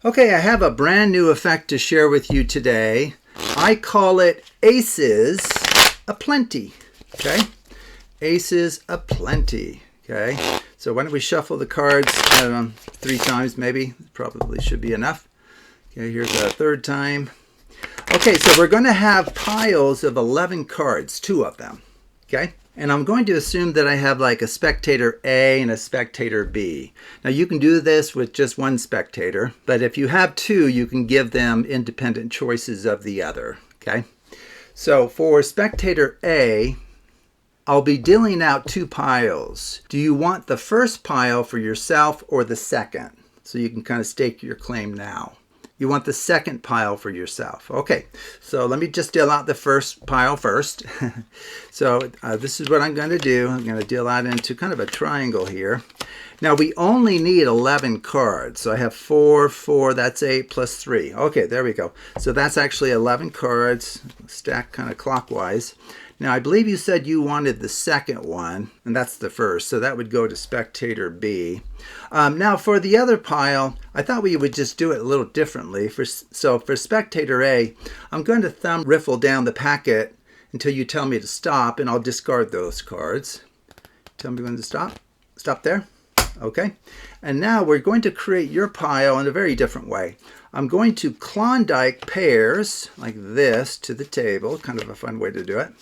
Okay, I have a brand new effect to share with you today. I call it Aces Aplenty. Okay, Aces Aplenty. Okay, so why don't we shuffle the cards 3 times maybe? Probably should be enough. Okay, here's a third time. Okay, so we're going to have piles of 11 cards, 2 of them. Okay, and I'm going to assume that I have like a spectator A and a spectator B. Now you can do this with just one spectator, but if you have 2, you can give them independent choices of the other. Okay, so for spectator A, I'll be dealing out 2 piles. Do you want the first pile for yourself or the second? So you can kind of stake your claim now. You want the second pile for yourself. Okay, so let me just deal out the first pile first. So this is what I'm going to do. I'm going to deal out into kind of a triangle here. Now we only need 11 cards. So I have 4, 4, that's 8 plus 3. Okay, there we go. So that's actually 11 cards, stacked kind of clockwise. Now I believe you said you wanted the second one, and that's the first, so that would go to spectator B. Now for the other pile, I thought we would just do it a little differently. So for spectator A, I'm going to thumb riffle down the packet until you tell me to stop, and I'll discard those cards. Tell me when to stop. Stop there. Okay. And now we're going to create your pile in a very different way. I'm going to Klondike pairs like this to the table. Kind of a fun way to do it.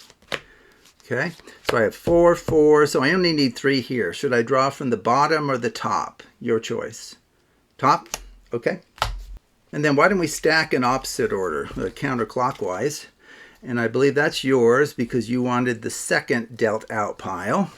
Okay, so I have 4, 4, so I only need 3 here. Should I draw from the bottom or the top? Your choice. Top? Okay. And then why don't we stack in opposite order, counterclockwise? And I believe that's yours because you wanted the second dealt out pile.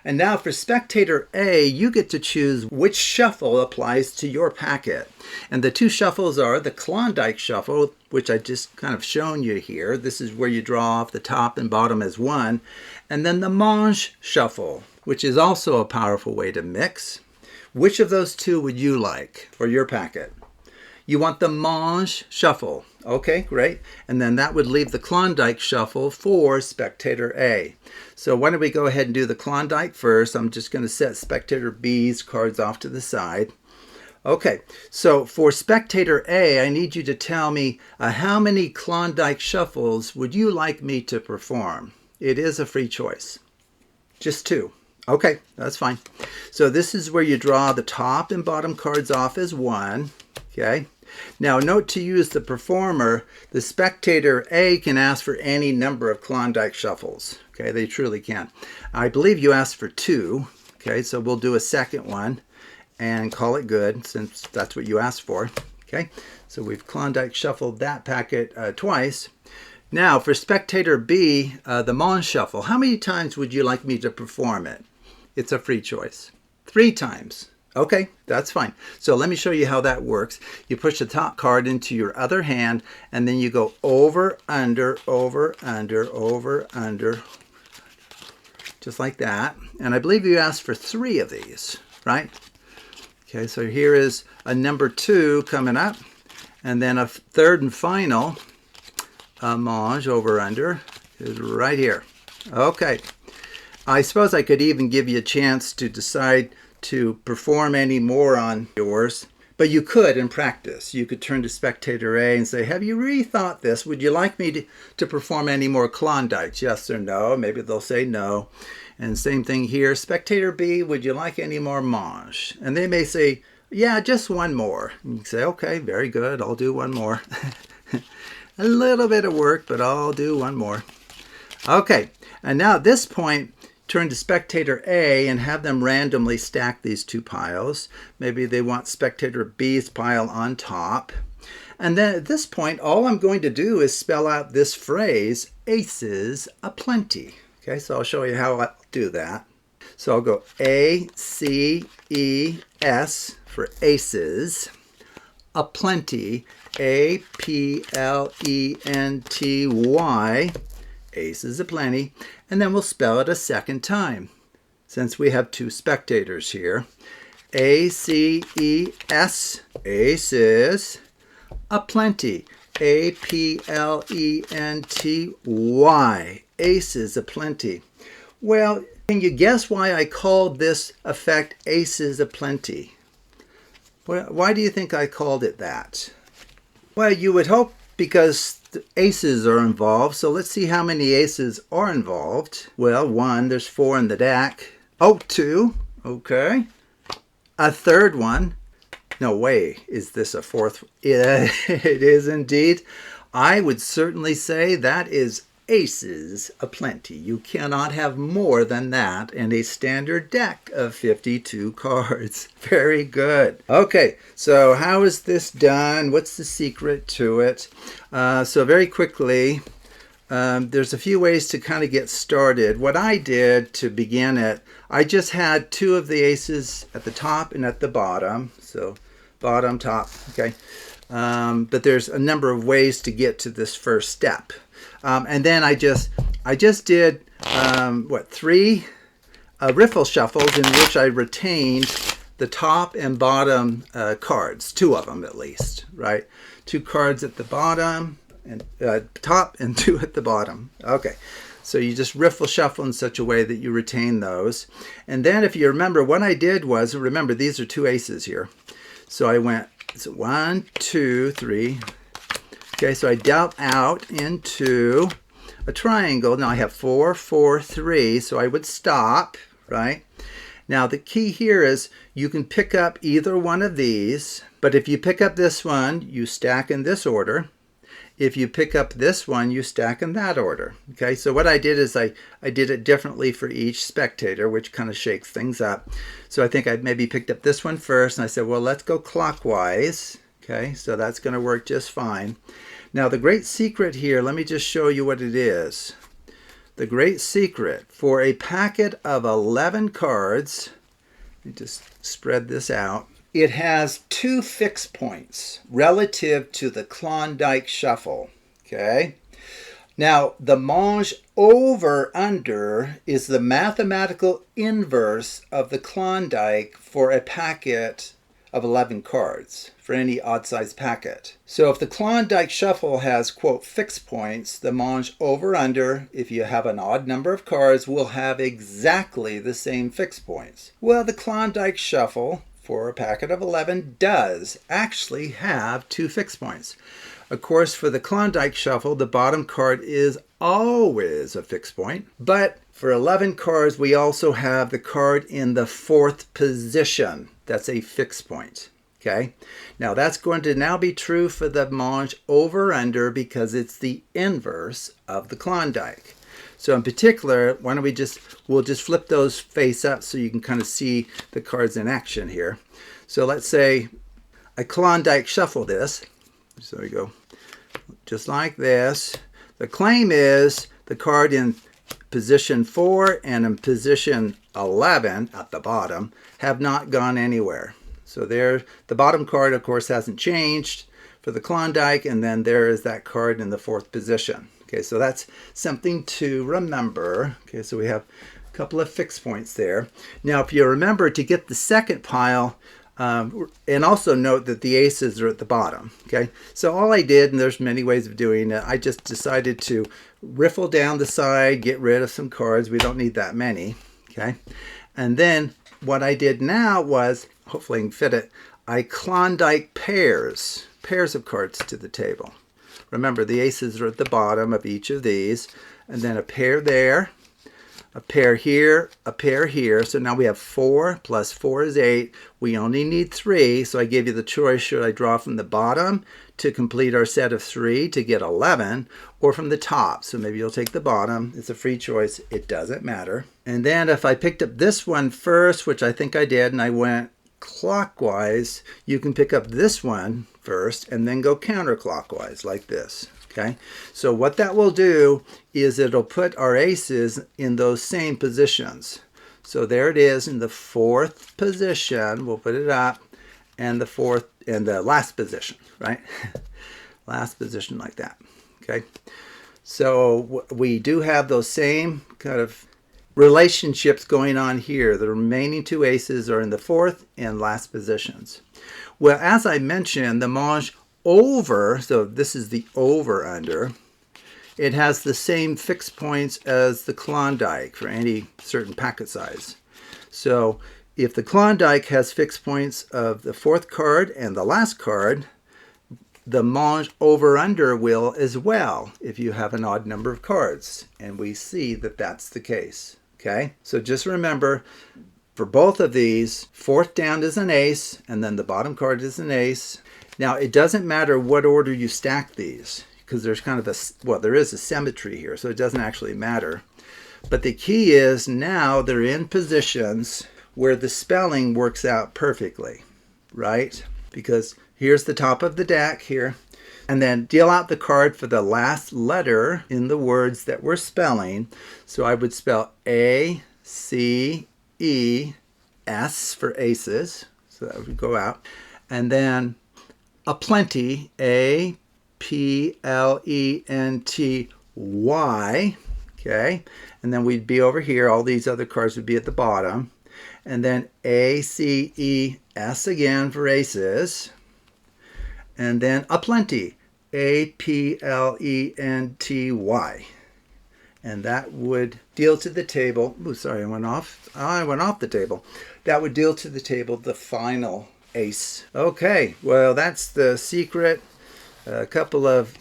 And now for spectator A, you get to choose which shuffle applies to your packet. And the 2 shuffles are the Klondike shuffle, which I just kind of shown you here. This is where you draw off the top and bottom as one. And then the Mange shuffle, which is also a powerful way to mix. Which of those 2 would you like for your packet? You want the Mange shuffle. Okay, great. And then that would leave the Klondike shuffle for spectator A. So why don't we go ahead and do the Klondike first. I'm just going to set spectator B's cards off to the side. Okay, so for spectator A, I need you to tell me how many Klondike shuffles would you like me to perform? It is a free choice. Just 2. Okay, that's fine. So this is where you draw the top and bottom cards off as 1. Okay. Now note to you as the performer, the spectator A can ask for any number of Klondike shuffles. Okay, they truly can. I believe you asked for 2. Okay, so we'll do a second one and call it good since that's what you asked for. Okay, so we've Klondike shuffled that packet twice. Now for spectator B, the Mange shuffle, how many times would you like me to perform it? It's a free choice. 3 times. Okay, that's fine. So let me show you how that works. You push the top card into your other hand, and then you go over, under, over, under, over, under, just like that. And I believe you asked for 3 of these, right? Okay, so here is a number 2 coming up, and then a third and final Mange over, under is right here. Okay, I suppose I could even give you a chance to decide to perform any more on yours, but you could in practice. You could turn to spectator A and say, have you rethought this? Would you like me to perform any more Klondikes? Yes or no? Maybe they'll say no. And same thing here. Spectator B, would you like any more Mange? And they may say, yeah, just 1 more. And you say, okay, very good. I'll do 1 more. A little bit of work, but I'll do 1 more. Okay, and now at this point, turn to spectator A and have them randomly stack these 2 piles. Maybe they want spectator B's pile on top. And then at this point, all I'm going to do is spell out this phrase, Aces Aplenty. Okay, so I'll show you how I'll do that. So I'll go A-C-E-S for aces, aplenty, A-P-L-E-N-T-Y, aces aplenty, and then we'll spell it a second time since we have 2 spectators here. A-C-E-S, aces, aplenty, A-P-L-E-N-T-Y, aces aplenty. Well, can you guess why I called this effect Aces Aplenty? Well, why do you think I called it that? Well, you would hope because the aces are involved. So let's see how many aces are involved. Well, 1, there's 4 in the deck. Oh, 2, okay. A third one. No way, is this a fourth? Yeah, it is indeed. I would certainly say that is aces aplenty. You cannot have more than that in a standard deck of 52 cards. Very good. Okay, so how is this done? What's the secret to it? So very quickly, there's a few ways to kind of get started. What I did to begin it, I just had 2 of the aces at the top and at the bottom. So bottom, top, okay. But there's a number of ways to get to this first step. And then I just did, 3 riffle shuffles in which I retained the top and bottom cards, 2 of them at least, right? 2 cards at the bottom and top and 2 at the bottom. Okay, so you just riffle shuffle in such a way that you retain those. And then if you remember, what I did was, remember these are 2 aces here. So I went 1, 2, 3. Okay, so I dealt out into a triangle. Now I have 4, 4, 3, so I would stop, right? Now the key here is you can pick up either one of these, but if you pick up this one, you stack in this order. If you pick up this one, you stack in that order. Okay, so what I did is I did it differently for each spectator, which kind of shakes things up. So I think I maybe picked up this one first, and I said, well, let's go clockwise. Okay, so that's going to work just fine. Now the great secret here, let me just show you what it is. The great secret for a packet of 11 cards, let me just spread this out. It has 2 fixed points relative to the Klondike Shuffle, okay? Now, the mange over-under is the mathematical inverse of the Klondike for a packet of 11 cards, for any odd-sized packet. So if the Klondike Shuffle has, quote, fixed points, the mange over-under, if you have an odd number of cards, will have exactly the same fixed points. Well, the Klondike Shuffle for a packet of 11 does actually have 2 fixed points. Of course, for the Klondike Shuffle, the bottom card is always a fixed point. But for 11 cards, we also have the card in the 4th position. That's a fixed point. Okay. Now that's going to now be true for the mange over-under because it's the inverse of the Klondike. So in particular, why don't we'll just flip those face up so you can kind of see the cards in action here. So let's say I Klondike shuffle this. So we go just like this. The claim is the card in position 4 and in position 11 at the bottom have not gone anywhere. So there, the bottom card, of course, hasn't changed for the Klondike, and then there is that card in the 4th position. Okay, so that's something to remember. Okay, so we have a couple of fixed points there. Now, if you remember to get the second pile, and also note that the aces are at the bottom. Okay, so all I did, and there's many ways of doing it, I just decided to riffle down the side, get rid of some cards. We don't need that many. Okay, and then what I did now was, hopefully I can fit it, I Klondike pairs of cards to the table. Remember, the aces are at the bottom of each of these, and then a pair there, a pair here, a pair here. So now we have 4 plus 4 is 8. We only need 3, so I gave you the choice, should I draw from the bottom to complete our set of 3 to get 11, or from the top? So maybe you'll take the bottom. It's a free choice. It doesn't matter. And then if I picked up this one first, which I think I did, and I went clockwise, you can pick up this one first and then go counterclockwise like this. Okay, so what that will do is it'll put our aces in those same positions. So there it is in the 4th position. We'll put it up, and the 4th and the last position, right? Last position like that. Okay, so we do have those same kind of relationships going on here. The remaining 2 aces are in the 4th and last positions. Well, as I mentioned, the mange over, so this is the over-under, it has the same fixed points as the Klondike for any certain packet size. So if the Klondike has fixed points of the fourth card and the last card, the mange over-under will as well if you have an odd number of cards. And we see that that's the case. Okay, so just remember, for both of these, fourth down is an ace, and then the bottom card is an ace. Now, it doesn't matter what order you stack these, because there's kind of a, well, there is a symmetry here, so it doesn't actually matter. But the key is now they're in positions where the spelling works out perfectly, right? Because here's the top of the deck here, and then deal out the card for the last letter in the words that we're spelling. So I would spell A, C, E, S for aces. So that would go out. And then Aplenty, A, P, L, E, N, T, Y. Okay. And then we'd be over here. All these other cards would be at the bottom. And then A, C, E, S again for aces. And then Aplenty, A-P-L-E-N-T-Y. And that would deal to the table. Oh, sorry, I went off the table. That would deal to the table the final ace. Okay, well, that's the secret. A couple of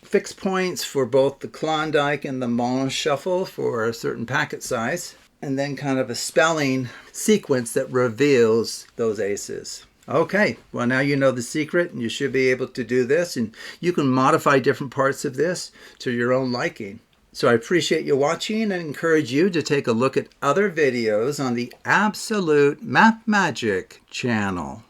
fixed points for both the Klondike and the mange shuffle for a certain packet size. And then kind of a spelling sequence that reveals those aces. Okay, well, now you know the secret, and you should be able to do this, and you can modify different parts of this to your own liking. So I appreciate you watching and encourage you to take a look at other videos on the Absolute Math Magic channel.